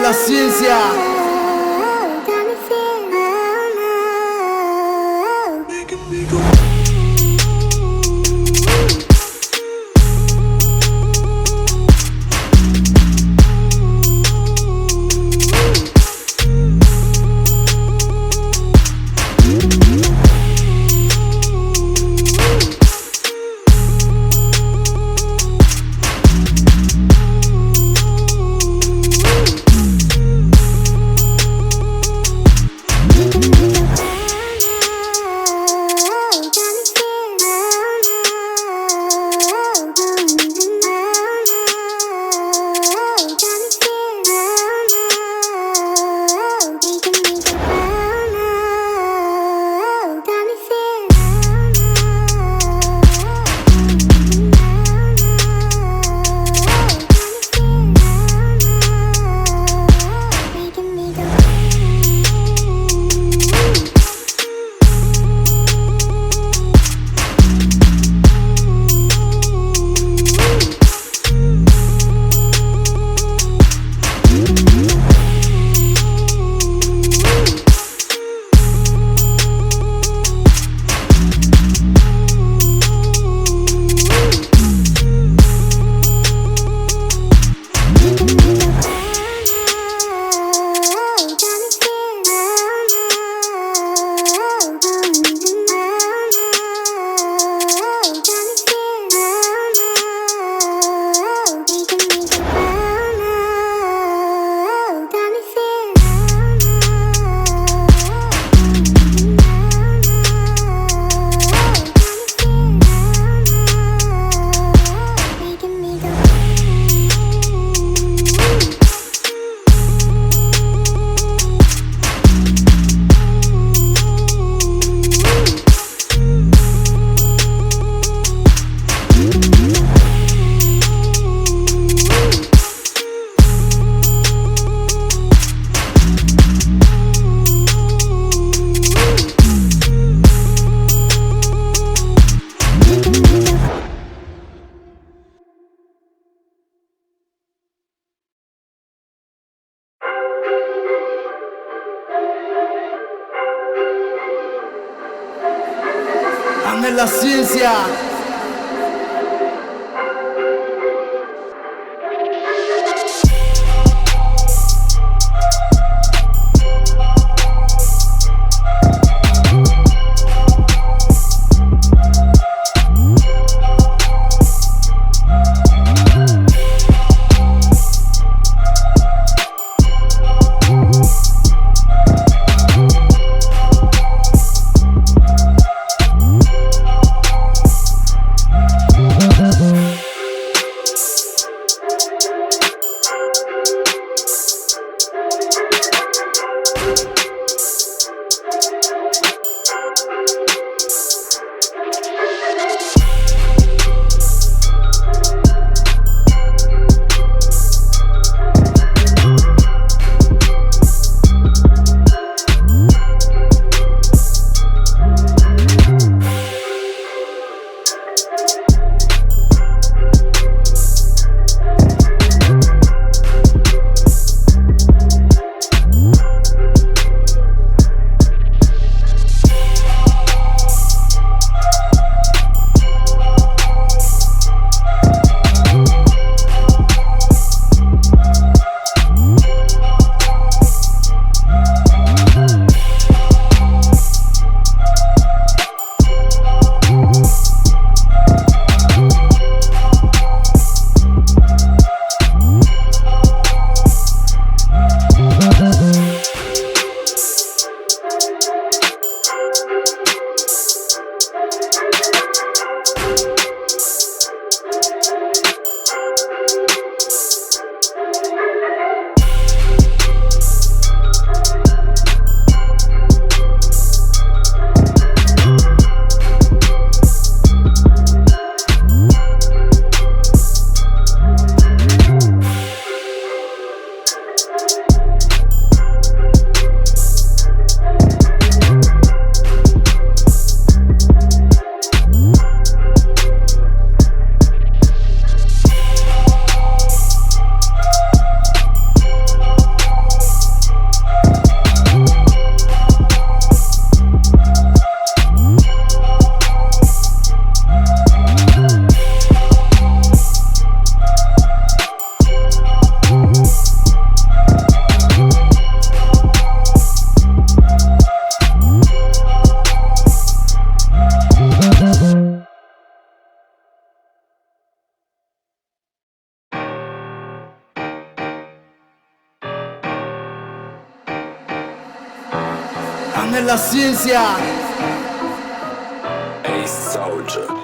La ciencia. La ciencia. Dame la ciencia. Hey, soldier.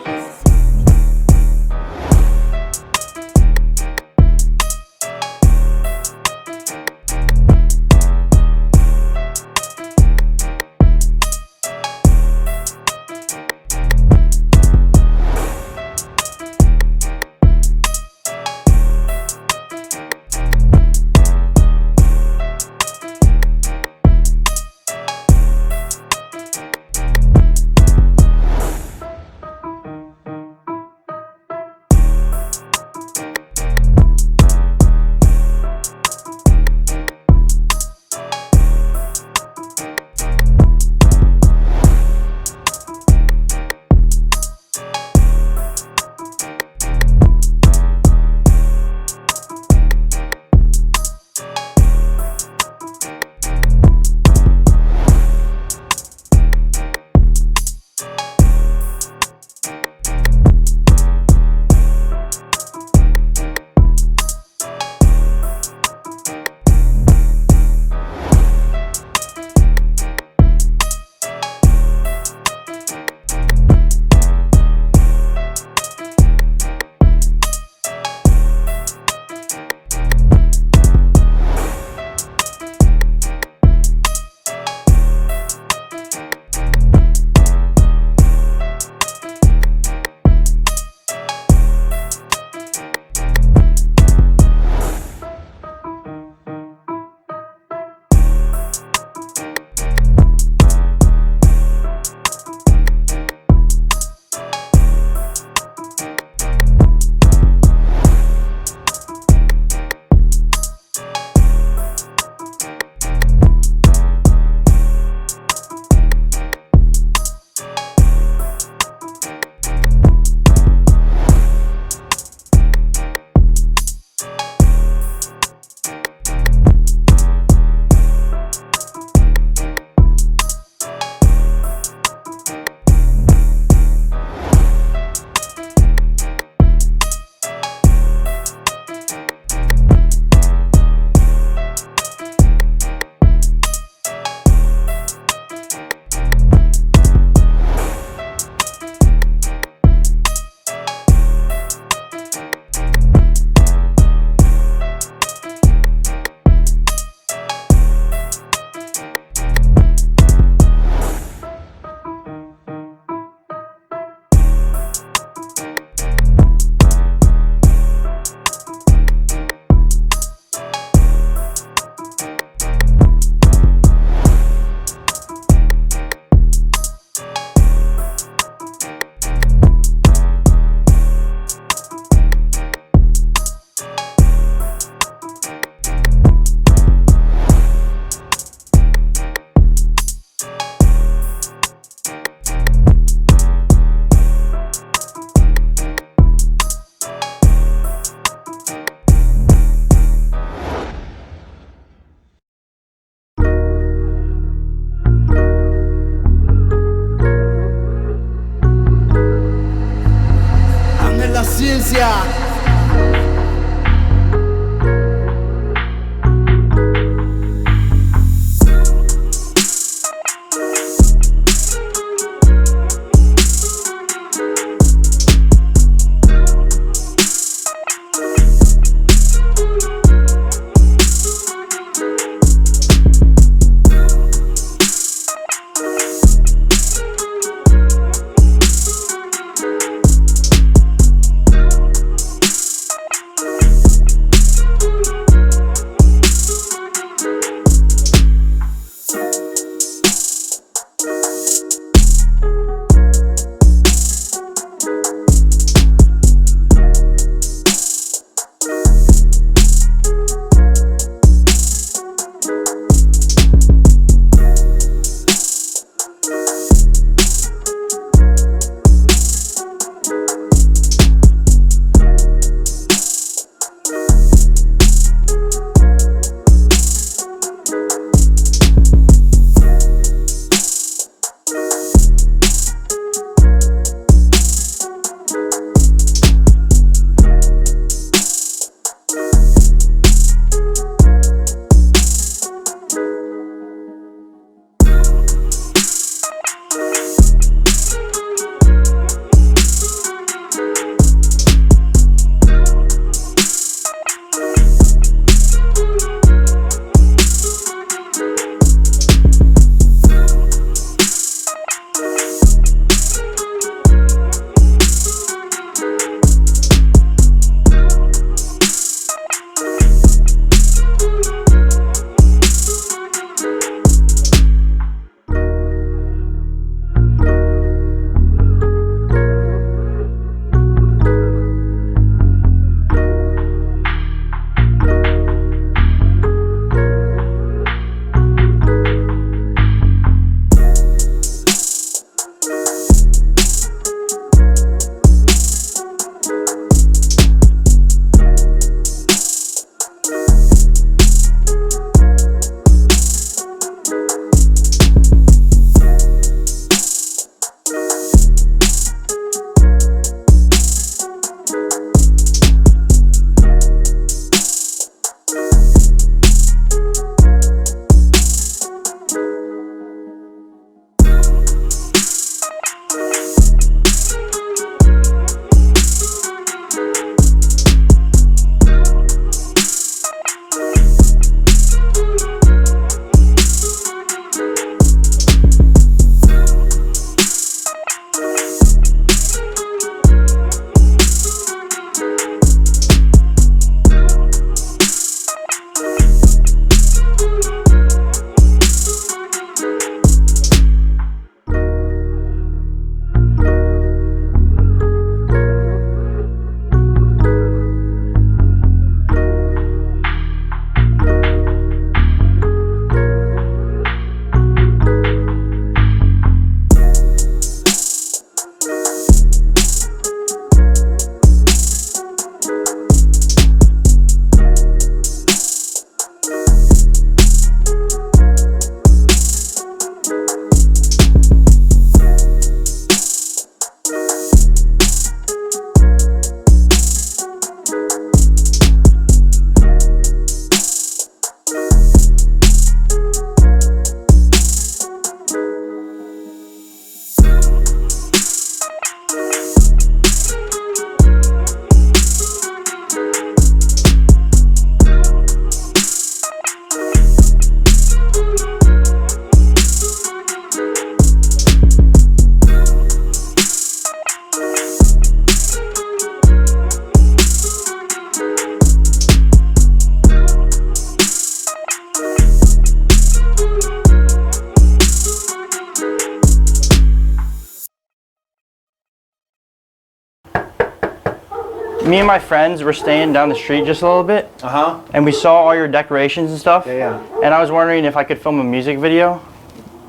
Me and my friends were staying down the street just a little bit. And we saw all your decorations and stuff. Yeah. And I was wondering if I could film a music video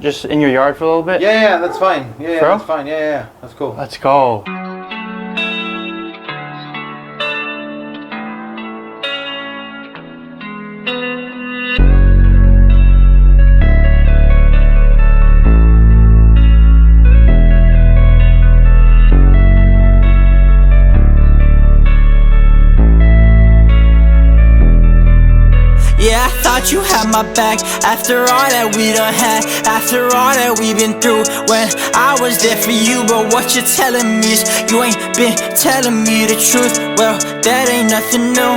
just in your yard for a little bit. Yeah, that's fine. Yeah, Bro? that's fine. Yeah, that's cool. Let's go. Yeah, I thought you had my back after all that we done had, after all that we've been through. When I was there for you, but what you're telling me is you ain't been telling me the truth. Well, that ain't nothing new.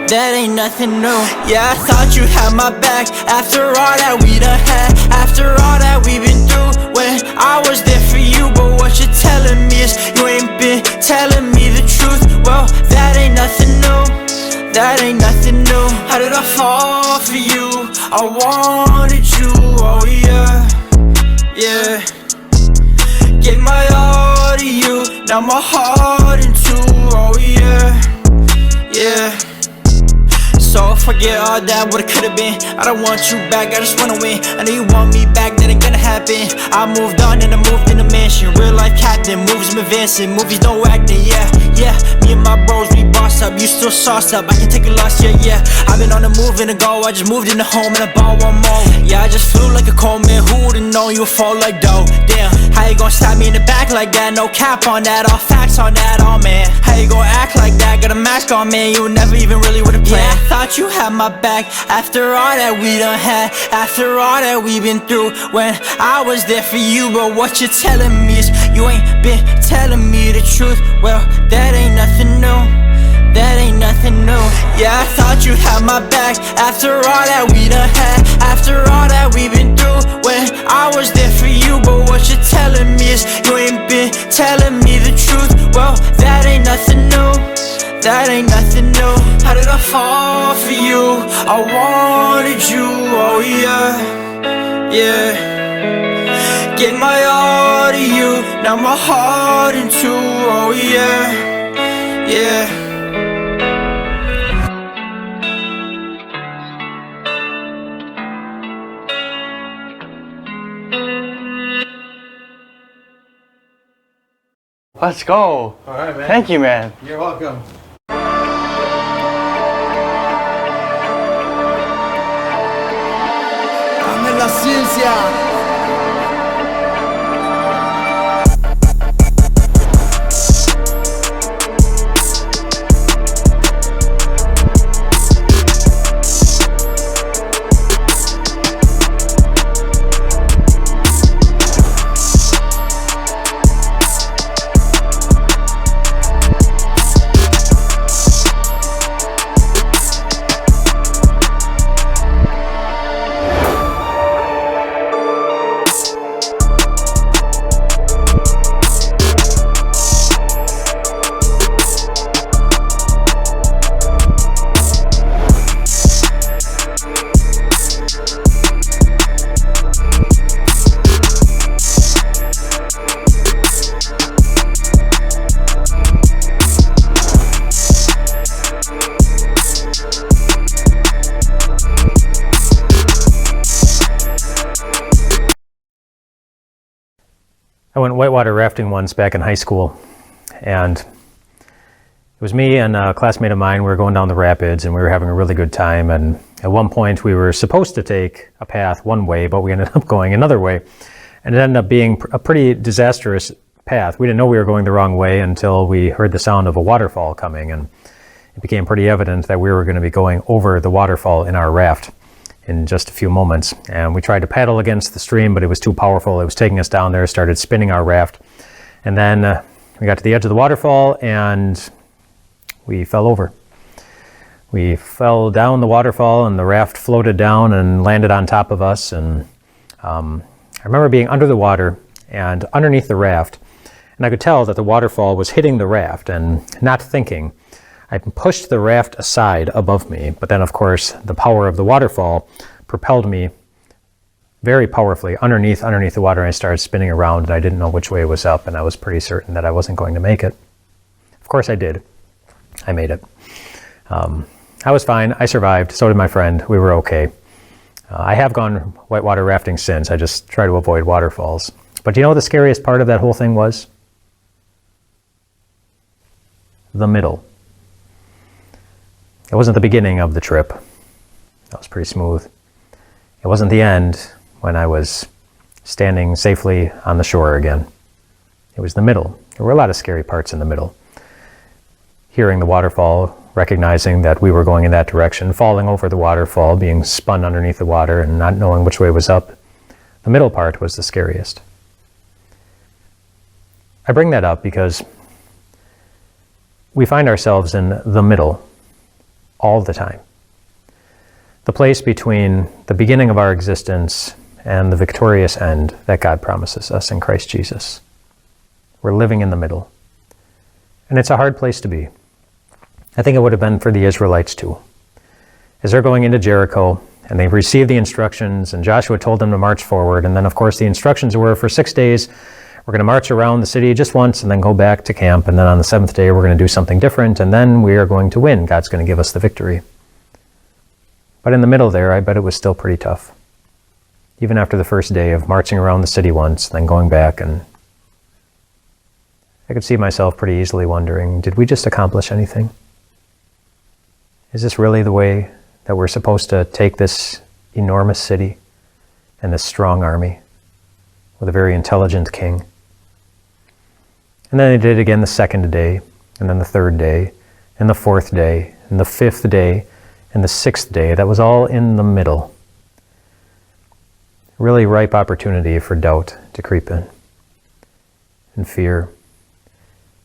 That ain't nothing new. Yeah, I thought you had my back after all that we done had, after all that we've been through. When I was there for you, but what you're telling me is you ain't been telling me the truth. Well, that ain't nothing new. That ain't nothing new. How did I fall for you? I wanted you, oh yeah, yeah. Gave my all to you, now my heart in two, oh yeah, yeah. So forget all that, what it could've been. I don't want you back, I just wanna win. I know you want me back, that ain't gonna happen. I moved on and I moved in a mansion. Real life captain, movies I'm advancing, movies no acting, yeah, yeah. Me and my bros, we boss up, you still sauced up. I can take a loss, yeah, yeah. I've been on the move and a go, I just moved in the home and I bought one more. Yeah, I just flew like a Coleman, who would've known you'd fall like dough? Damn, how you gon' stab me in the back like that? No cap on that, all facts on that, oh man. How you gon' act like that? Got a mask on, man, you never even really would've planned. Yeah, I thought you had my back after all that we done had, after all that we've been through. When I was there for you, but what you're telling me is you ain't been telling me the truth. Well, that ain't nothing new. That ain't nothing new. Yeah, I thought you had my back after all that we done had, after all that we've been through. When I was there for you, but what you're telling me is you ain't been telling me the truth. Well, that ain't nothing new. That ain't nothing new. How did I fall for you? I wanted you, oh yeah, yeah. Gave my all to you, now my heart in two, oh yeah, yeah. Let's go. Alright, man. Thank you, man. You're welcome. 𝗦𝗦𝗰𝗶𝗶𝗶. I went whitewater rafting once back in high school, and it was me and a classmate of mine. We were going down the rapids and we were having a really good time, and at one point we were supposed to take a path one way, but we ended up going another way, and it ended up being a pretty disastrous path. We didn't know we were going the wrong way until we heard the sound of a waterfall coming, and it became pretty evident that we were going to be going over the waterfall in our raft in just a few moments. And we tried to paddle against the stream, but it was too powerful. It was taking us down there, started spinning our raft. And then we got to the edge of the waterfall and we fell over. We fell down the waterfall and the raft floated down and landed on top of us. And I remember being under the water and underneath the raft, and I could tell that the waterfall was hitting the raft, and not thinking, I pushed the raft aside above me, but then of course the power of the waterfall propelled me very powerfully underneath the water, and I started spinning around and I didn't know which way was up, and I was pretty certain that I wasn't going to make it. Of course I did. I made it. I was fine. I survived. So did my friend. We were okay. I have gone whitewater rafting since. I just try to avoid waterfalls. But you know what the scariest part of that whole thing was? The middle. It wasn't the beginning of the trip. That was pretty smooth. It wasn't the end when I was standing safely on the shore again. It was the middle. There were a lot of scary parts in the middle. Hearing the waterfall, recognizing that we were going in that direction, falling over the waterfall, being spun underneath the water and not knowing which way was up. The middle part was the scariest. I bring that up because we find ourselves in the middle all the time. The place between the beginning of our existence and the victorious end that God promises us in Christ Jesus. We're living in the middle. And it's a hard place to be. I think it would have been for the Israelites too. As they're going into Jericho, and they've received the instructions, and Joshua told them to march forward, and then of course the instructions were for 6 days, we're going to march around the city just once, and then go back to camp, and then on the 7th day we're going to do something different, and then we are going to win. God's going to give us the victory. But in the middle there, I bet it was still pretty tough. Even after the first day of marching around the city once, then going back, and I could see myself pretty easily wondering, did we just accomplish anything? Is this really the way that we're supposed to take this enormous city and this strong army with a very intelligent king? And then they did it again the 2nd day, and then the 3rd day, and the 4th day, and the 5th day, and the 6th day. That was all in the middle. Really ripe opportunity for doubt to creep in, and fear.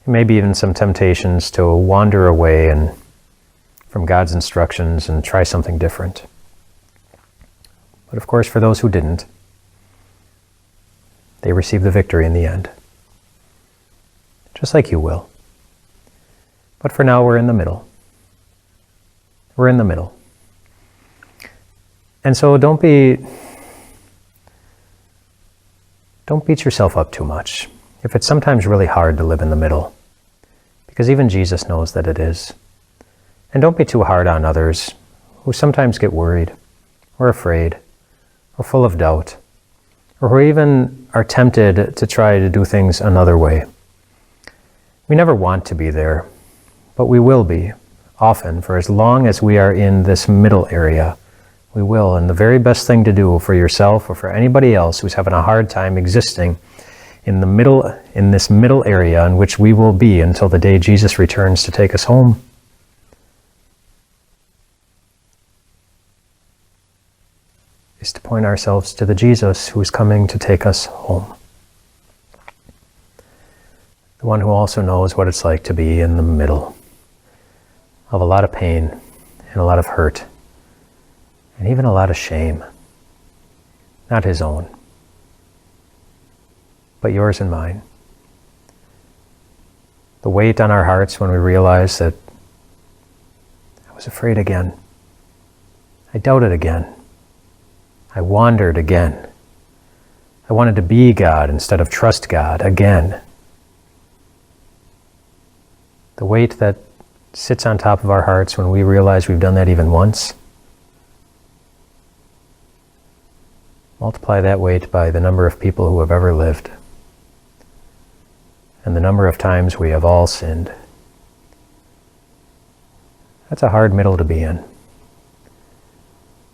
Maybe even some temptations to wander away and from God's instructions and try something different. But of course, for those who didn't, they received the victory in the end. Just like you will. But for now, we're in the middle. We're in the middle. And so don't beat yourself up too much if it's sometimes really hard to live in the middle, because even Jesus knows that it is. And don't be too hard on others who sometimes get worried or afraid or full of doubt, or who even are tempted to try to do things another way. We never want to be there, but we will be, often, for as long as we are in this middle area. We will, and the very best thing to do for yourself or for anybody else who's having a hard time existing in the middle, in this middle area in which we will be until the day Jesus returns to take us home, is to point ourselves to the Jesus who is coming to take us home. The one who also knows what it's like to be in the middle of a lot of pain and a lot of hurt and even a lot of shame. Not his own, but yours and mine. The weight on our hearts when we realize that I was afraid again. I doubted again. I wandered again. I wanted to be God instead of trust God again. The weight that sits on top of our hearts when we realize we've done that even once. Multiply that weight by the number of people who have ever lived and the number of times we have all sinned. That's a hard middle to be in.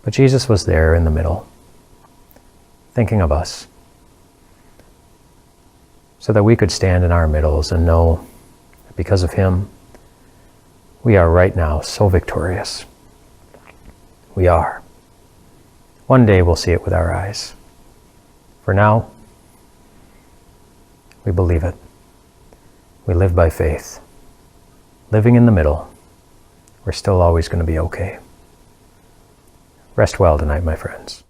But Jesus was there in the middle, thinking of us, so that we could stand in our middles and know that because of him, we are right now so victorious. We are. One day we'll see it with our eyes. For now, we believe it. We live by faith. Living in the middle, we're still always going to be okay. Rest well tonight, my friends.